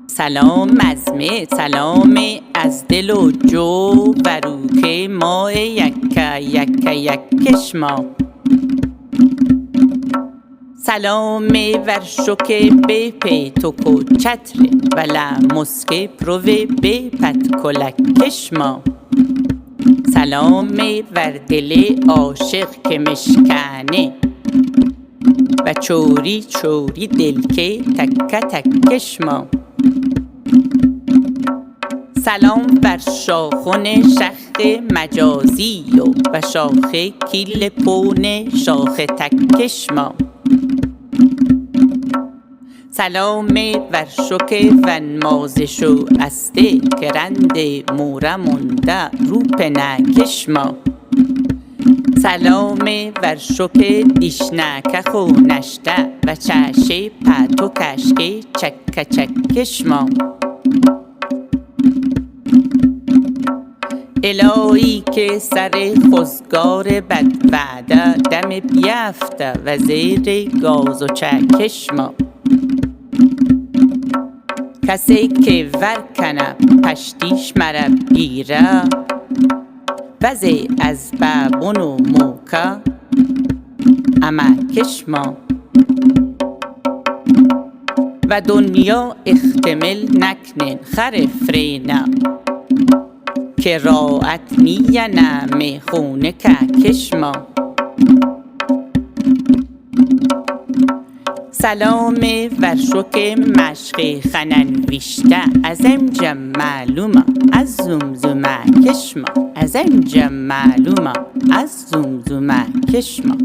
سلام مزمه سلام از دل و جو و روکه ما یکه یکه یکش ما سلام ورشوکه به پیتوکو چتره ولا مسکه پروه به پت کلکش ما سلام وردل عاشق که مشکنه و چوری چوری دل که تکه تکش ما سلام بر شاخون شخ مجازی و شاخ کیل پون شاخ تکش ما سلام ور شوک ونمازش و استه که رند مورمونده رو پنکش ما سلام ور شوک دیشنکه خونشته و چشه پتو کشکه چکه چکش ما الهی که سر خزگار بد وعده دم بیفته و زیر گاز و چکش ما کسی که ور کنه پشتیش مرب گیره وزی از بابون و موکه امکش ما و دنیا اختمل نکنین خر فرینه که راعت نیه می خونه ککش ما سلام ورشوک مشق خنن ویشته از امجم معلومه از زمزمه کش ما از امجم معلومه از زمزمه کش ما